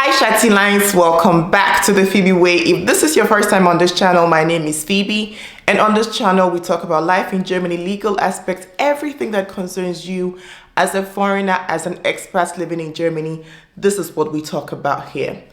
Hi Shati Lines, welcome back to the Phoebe Way. If this is your first time on this channel, my name is Phoebe, and on this channel we talk about life in Germany, legal aspects, everything that concerns you as a foreigner, as an expat living in Germany. This is what we talk about here.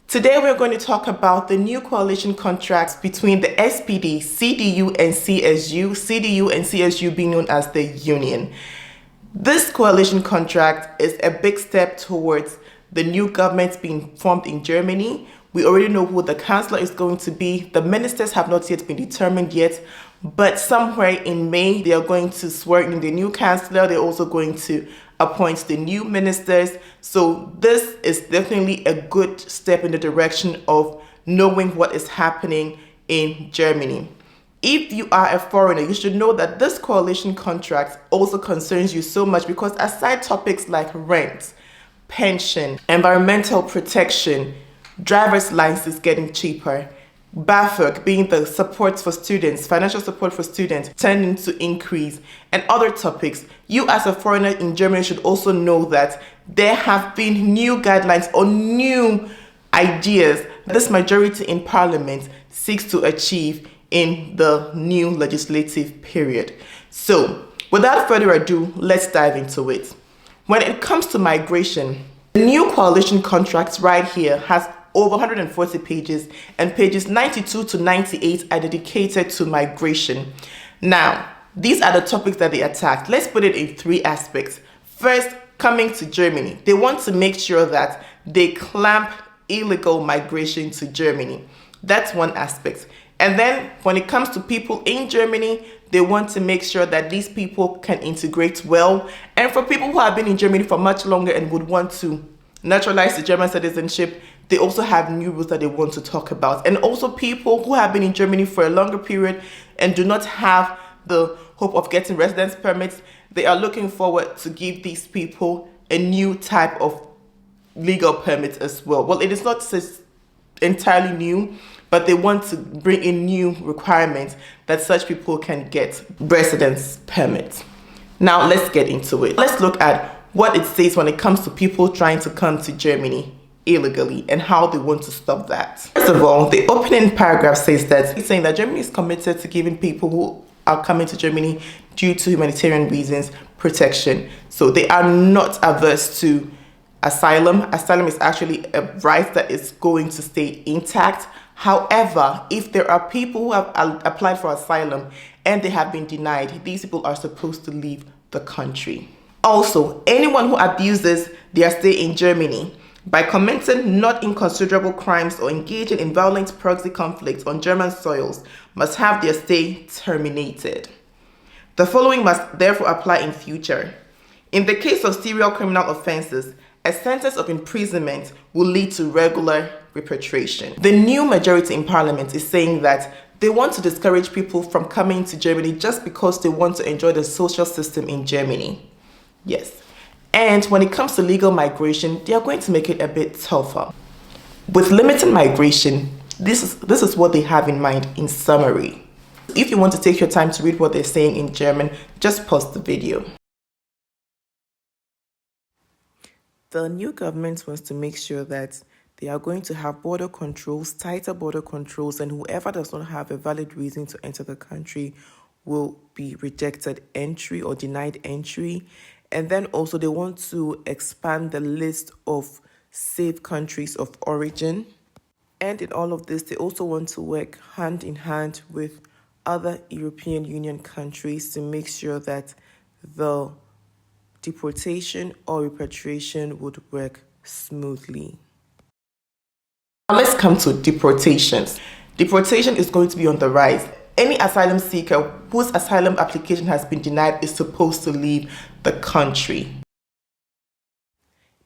Today we're going to talk about the new coalition contracts between the SPD, CDU and CSU, CDU and CSU being known as the Union. This coalition contract is a big step towards the new government being formed in Germany. We already know who the chancellor is going to be. The ministers have not yet been determined yet, but somewhere in May, they are going to swear in the new chancellor. They're also going to appoint the new ministers. So this is definitely a good step in the direction of knowing what is happening in Germany. If you are a foreigner, you should know that this coalition contract also concerns you so much because aside topics like rent, pension, environmental protection, driver's license getting cheaper, BAföG being the support for students, financial support for students tending to increase, and other topics, you as a foreigner in Germany should also know that there have been new guidelines or new ideas this majority in parliament seeks to achieve in the new legislative period. So without further ado, let's dive into it. When it comes to migration, the new coalition contract right here has over 140 pages, and pages 92 to 98 are dedicated to migration. Now, these are the topics that they attacked. Let's put it in three aspects. First, coming to Germany, they want to make sure that they clamp illegal migration to Germany. That's one aspect. And then when it comes to people in Germany, they want to make sure that these people can integrate well. And for people who have been in Germany for much longer and would want to naturalize the German citizenship, they also have new rules that they want to talk about. And also people who have been in Germany for a longer period and do not have the hope of getting residence permits, they are looking forward to give these people a new type of legal permit as well. Well, it is not entirely new, but they want to bring in new requirements that such people can get residence permits. Now let's get into it. Let's look at what it says when it comes to people trying to come to Germany illegally and how they want to stop that. First of all, the opening paragraph says that it's saying that Germany is committed to giving people who are coming to Germany due to humanitarian reasons protection. So they are not averse to asylum. Asylum is actually a right that is going to stay intact. However, if there are people who have applied for asylum and they have been denied, these people are supposed to leave the country. Also, anyone who abuses their stay in Germany by committing not inconsiderable crimes or engaging in violent proxy conflicts on German soils must have their stay terminated. The following must therefore apply in future. In the case of serial criminal offenses, a sentence of imprisonment will lead to regular repatriation. The new majority in parliament is saying that they want to discourage people from coming to Germany just because they want to enjoy the social system in Germany. Yes. And when it comes to legal migration, they are going to make it a bit tougher. With limited migration, this is what they have in mind in summary. If you want to take your time to read what they're saying in German, just pause the video. The new government wants to make sure that they are going to have border controls, tighter border controls, and whoever does not have a valid reason to enter the country will be rejected entry or denied entry. And then also they want to expand the list of safe countries of origin. And in all of this, they also want to work hand in hand with other European Union countries to make sure that the deportation or repatriation would work smoothly. Now let's come to deportations. Deportation is going to be on the rise. Any asylum seeker whose asylum application has been denied is supposed to leave the country.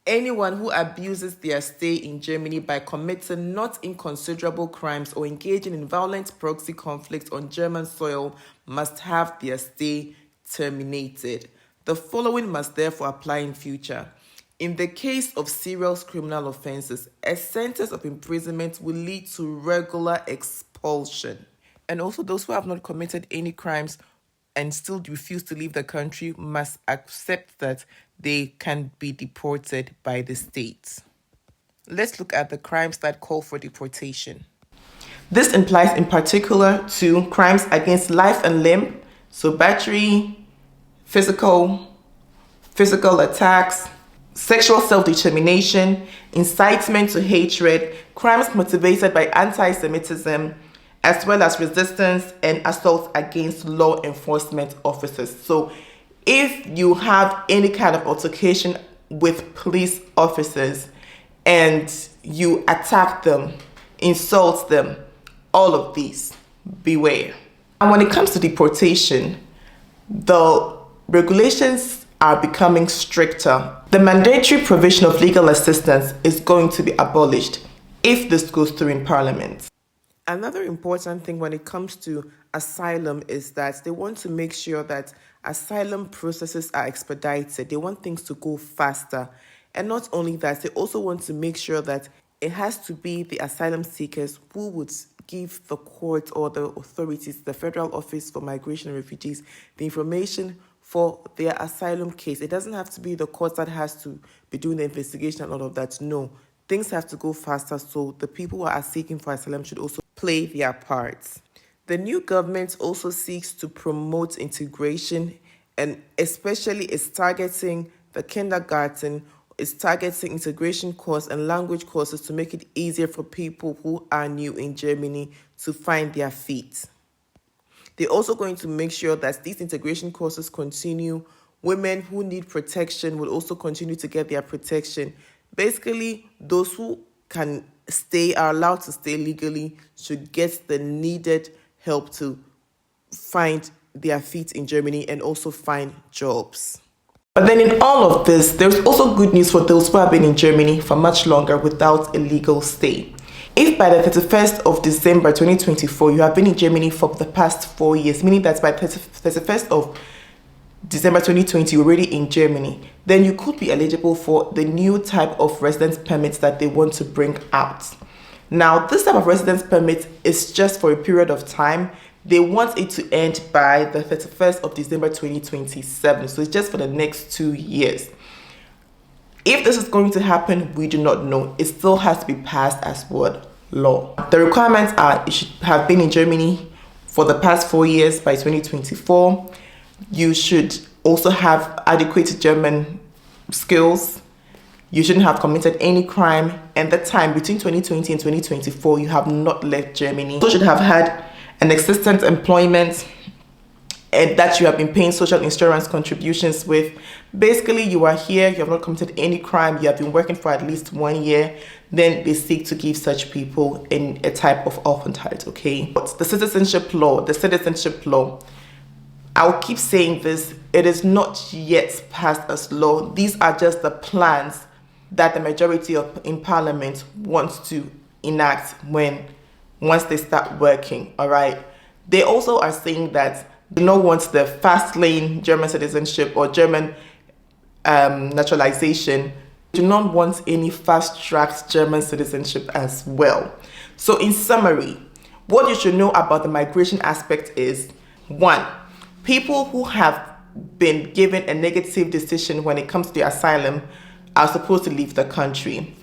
Anyone who abuses their stay in Germany by committing not inconsiderable crimes or engaging in violent proxy conflicts on German soil must have their stay terminated. The following must therefore apply in future. In the case of serious criminal offenses, a sentence of imprisonment will lead to regular expulsion. And also those who have not committed any crimes and still refuse to leave the country must accept that they can be deported by the state. let's look at the crimes that call for deportation. This implies in particular to crimes against life and limb, so battery, physical attacks, sexual self-determination, incitement to hatred, crimes motivated by anti-Semitism, as well as resistance and assault against law enforcement officers. So if you have any kind of altercation with police officers and you attack them, insult them, all of these, beware. And when it comes to deportation, the regulations are becoming stricter. The mandatory provision of legal assistance is going to be abolished if this goes through in Parliament. Another important thing when it comes to asylum is that they want to make sure that asylum processes are expedited. They want things to go faster. And not only that, they also want to make sure that it has to be the asylum seekers who would give the court or the authorities, the Federal Office for Migration and Refugees, the information for their asylum case. It doesn't have to be the court that has to be doing the investigation and all of that. No, things have to go faster, so the people who are seeking for asylum should also play their parts. The new government also seeks to promote integration, and especially is targeting the kindergarten, is targeting integration course and language courses to make it easier for people who are new in Germany to find their feet. They're also going to make sure that these integration courses continue. Women who need protection will also continue to get their protection. Basically, those who can stay, are allowed to stay legally, should get the needed help to find their feet in Germany and also find jobs. But then in all of this, there's also good news for those who have been in Germany for much longer without a legal stay. If by the 31st of December 2024, you have been in Germany for the past 4 years, meaning that by 31st of December 2020, you're already in Germany, then you could be eligible for the new type of residence permits that they want to bring out. Now, this type of residence permit is just for a period of time. They want it to end by the 31st of December 2027. So it's just for the next 2 years. If this is going to happen, we do not know. It still has to be passed as what? Law. The requirements are you should have been in Germany for the past 4 years by 2024. You should also have adequate German skills. You shouldn't have committed any crime. And the time between 2020 and 2024, you have not left Germany. You should have had an existent employment and that you have been paying social insurance contributions with. Basically, you are here, you have not committed any crime, you have been working for at least 1 year, then they seek to give such people in a type of aufenthalt, okay? But the citizenship law, I'll keep saying this, it is not yet passed as law. These are just the plans that the majority in Parliament wants to enact once they start working, all right? They also are saying that they don't want the fast lane German citizenship or German naturalization. They do not want any fast-tracked German citizenship as well. So in summary, what you should know about the migration aspect is, 1, people who have been given a negative decision when it comes to their asylum are supposed to leave the country.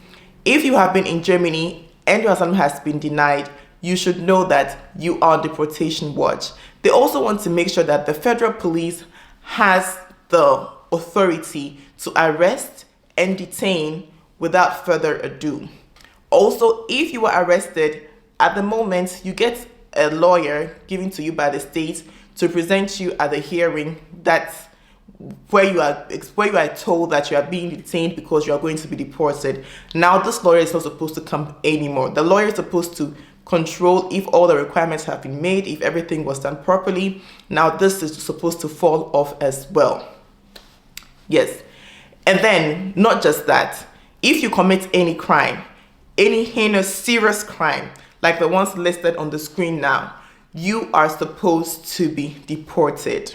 If you have been in Germany and your asylum has been denied, you should know that you are on deportation watch. They also want to make sure that the federal police has the authority to arrest and detain without further ado. Also, if you are arrested, at the moment, you get a lawyer given to you by the state to present you at the hearing that's where you are told that you are being detained because you are going to be deported. Now, this lawyer is not supposed to come anymore. The lawyer is supposed to control if all the requirements have been made, if everything was done properly. Now, this is supposed to fall off as well. Yes. And then, not just that, if you commit any crime, any heinous, serious crime, like the ones listed on the screen now, you are supposed to be deported.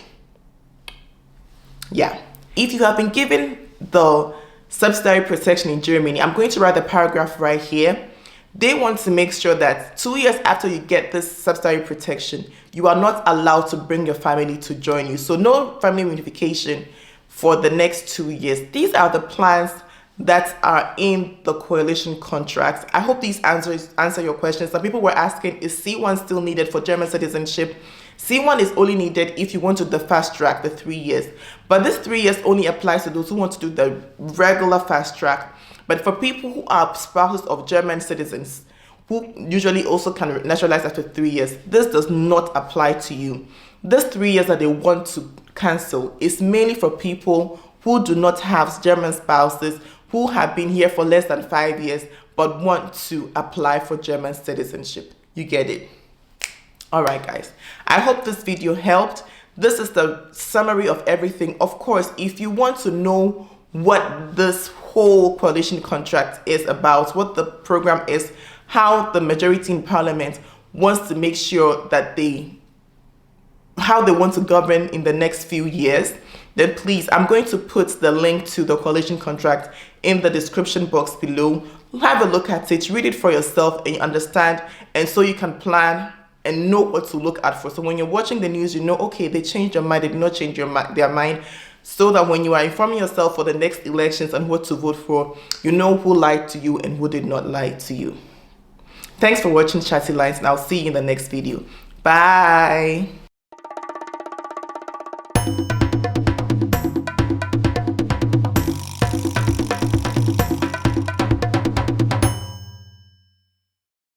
Yeah. If you have been given the subsidiary protection in Germany, I'm going to write the paragraph right here. They want to make sure that 2 years after you get this subsidiary protection, you are not allowed to bring your family to join you. So no family reunification for the next 2 years. These are the plans that are in the coalition contracts. I hope these answer your questions. Some people were asking, is C1 still needed for German citizenship? C1 is only needed if you want to the fast track, the 3 years. But this 3 years only applies to those who want to do the regular fast track. But for people who are spouses of German citizens, who usually also can naturalize after 3 years, this does not apply to you. This 3 years that they want to cancel is mainly for people who do not have German spouses, who have been here for less than 5 years, but want to apply for German citizenship. You get it? All right, guys. I hope this video helped. This is the summary of everything. Of course, if you want to know what this whole coalition contract is about, what the program is, how the majority in parliament wants to make sure that how they want to govern in the next few years, then please, I'm going to put the link to the coalition contract in the description box below. Have a look at it, read it for yourself, and you understand, and so you can plan and know what to look out for. So when you're watching the news, you know, okay, they changed their mind, they did not change their mind, so that when you are informing yourself for the next elections and what to vote for, you know who lied to you and who did not lie to you. Thanks for watching Chatty Lines, and I'll see you in the next video. Bye.